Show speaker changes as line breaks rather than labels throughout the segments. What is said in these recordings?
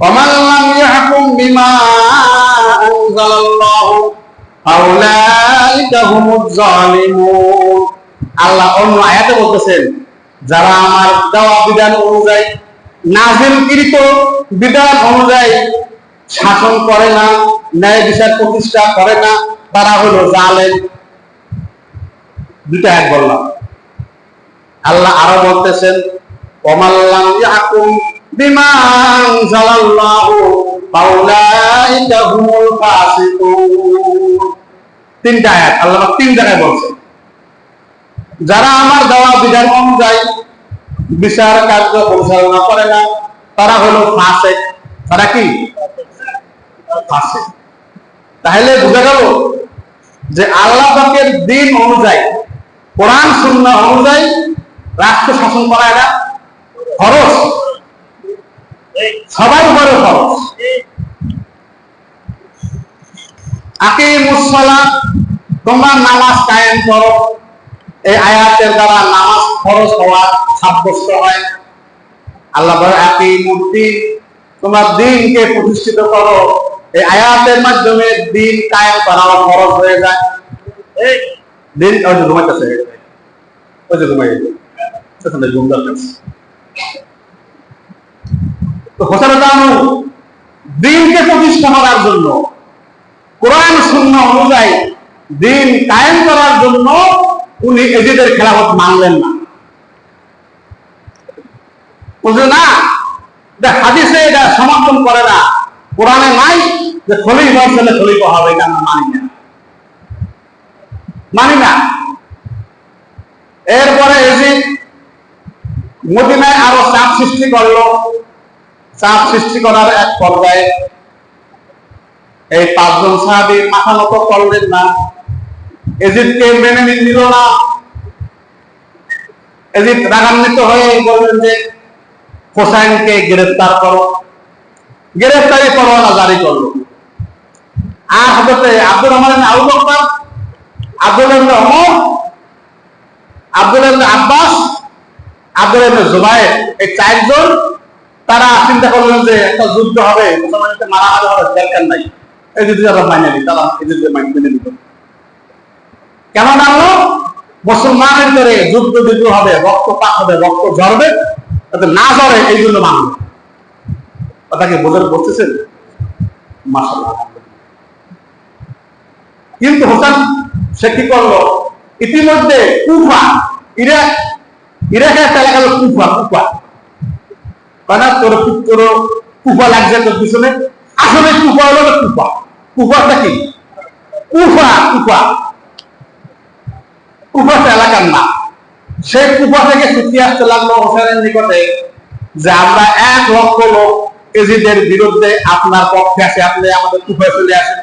ومن لم يحكم بما أنزل الله فأولئك هم الظالمون আল্লাহ অন্য আয়াতে বলতেছেন যারা আমার দেওয়া বিধান অনুযায়ী নাযিলকৃত বিধান অনুযায়ী শাসন করে না, ন্যায় বিচার প্রতিষ্ঠা করে না, তারা হলো জালেম। দুটো আয়াত বললাম। আল্লাহ আরো বলতেছেন ওমান লাম ইয়াহকুম বিমা আনজালাল্লাহু ফাউলাইকা হুমুল ফাসিকুন। তিনটা আয়াত আল্লাহ তিন জায়গায় বলছেন যারা আমার দেওয়া বিধান অনুযায়ী বিচার কার্য পরিচালনা করে না তারা হলো ফাসিক। তারা কি? ফাসিক। তাহলে বুঝা গেল যে আল্লাহ পাকের দিন অনুযায়ী, কোরআন সুন্নাহ অনুযায়ী রাষ্ট্র শাসন করা এটা ফরজ, সবার উপরে ফরজ। আকিমুস সালাত, তোমরা নামাজ কায়েম করো, এই আয়াতের দ্বারা নামাজ ফরজ হওয়া সাব্যস্ত হয়। আল্লাহ বলে আকিমুদ্দিন, তোমরা দ্বীনকে প্রতিষ্ঠিত করো, এই আয়াতের মাধ্যমে দ্বীন কায়েম করা ফরজ হয়ে যায়। এই দিন ওই যে ঘুমাইতেছে, ওই যে ঘুমাই সেখানে ঘুম দরকার। তো হোসেন দ্বীনকে প্রতিষ্ঠা করার জন্য, কোরআন সুন্নাহ অনুযায়ী দ্বীন কায়েম করার জন্য উনি এজিদের খেলাফত মানলেন না। বুঝলেন না? হাদিসে এটা সমর্থন করে না, কোরআনে নাই যে খলিফা ছেলে খলিফা হবে, এটা আমরা মানি না, মানি না। এরপরে এজিদ মদিনায় আরো চাপ সৃষ্টি করলো। চাপ সৃষ্টি করার এক পর্যায়ে এই পাঁচজন সাহাবী মাথা নত করলেন না, এজিদকে মেনে নিল না। এজিদ রাগান্বিত হয়ে বললেন যে হোসাইনকে গ্রেফতার করো। গ্রেফতারি পরোয়ানা জারি করলো। আর হযরত আব্দুর রহমান ইবনে আবু বকর, আব্দুল্লাহ ইবনে ওমর, আব্দুল্লাহ ইবনে আব্বাস, আব্দুল্লাহ ইবনে জুবাইর, এই চারজন তারা চিন্তা করলেন যে একটা যুদ্ধ হবে, মুসলমানদের মারামারি হবে, দরকার নাই, এই যুদ্ধ আমরা মাইনে নিই। তারা এই যুদ্ধে মেনে নিল। কেন মানলো? মুসলমানের ভিতরে যুদ্ধ বিগ্রহ হবে, রক্তপাত হবে, রক্ত ঝরবে, যাতে না ঝরে এই জন্য মানলো। কথাকে বোঝার বলতেছেন? মাশাআল্লাহ। কিন্তু হোসেন সে কি করলো? ইতিমধ্যে কুফা, ইরাকের একটা এলাকা হলো কুফা। কুফা কেন তোর কুফা লাগছে তোর পিছনে? আসলে কুফা হলো কুফা। কুফাটা কি? কুফা, কুফা, কুফাটা এলাকার না। সেই কুফা থেকে ছুটি আসতে লাগলো হোসেনের নিকটে যে আমরা 1 লক্ষ লোক এজিদের বিরুদ্ধে আপনার পক্ষে আছে, আপনি আমাদের কুফায় চলে আসেন।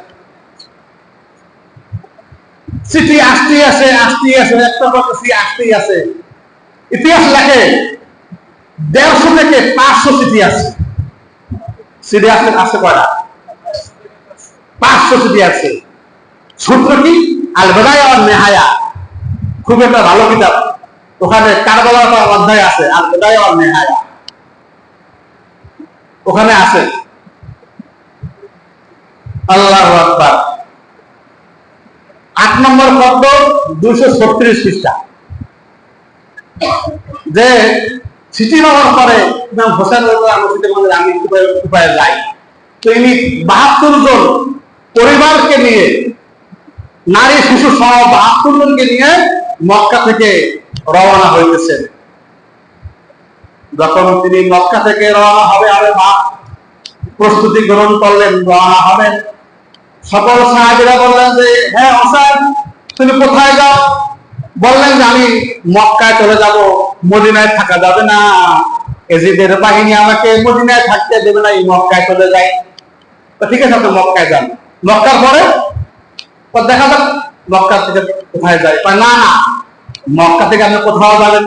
চিঠি আসতেই আছে, আসতেই আছে, একটা চিঠি আসতেই আছে। ইতিহাস লেখে 150 থেকে 500 চিঠি আছে। চিঠি আসতে আসছে কয়টা? 500 চিঠি আছে। সূত্র কি? আল বিদায়া ওয়ান নিহায়া, খুব একটা ভালো কিতাব। ওখানে কারবালার একটা অধ্যায় আছে, আল বিদায়া ওয়ান নিহায়া, ওখানে আছে। আল্লাহু আকবার। 8 নম্বর পদ্ম 236 পৃষ্ঠা, যে চিঠি পাওয়ার পরে ইমাম হোসেন আমি কুফায় যাই। তো ইনি 72 জন পরিবারকে নিয়ে, নারী শিশু সহ 72 জনকে নিয়ে মক্কা থেকে রওনা হইতেছেন। যখন তিনি মক্কা থেকে রওনা হবে, আরে মা প্রস্তুতি গ্রহণ করলেন, রওনা হবেন। সকল সাহাবীরা বললেন যে হ্যাঁ হোসেন তুমি কোথায় যাও? বললেন যে আমি মক্কায় চলে যাব, মদিনায় থাকা যাবে না, এজিদের বাহিনী আমাকে মদিনায় থাকতে দেবে না, এই মক্কায় চলে যাই। তো ঠিক আছে, আপনি মক্কায় যান। মক্কার পরে দেখা যাক মক্কা থেকে কোথায় যায়। না না, মক্কা থেকে আপনি কোথাও যাবেন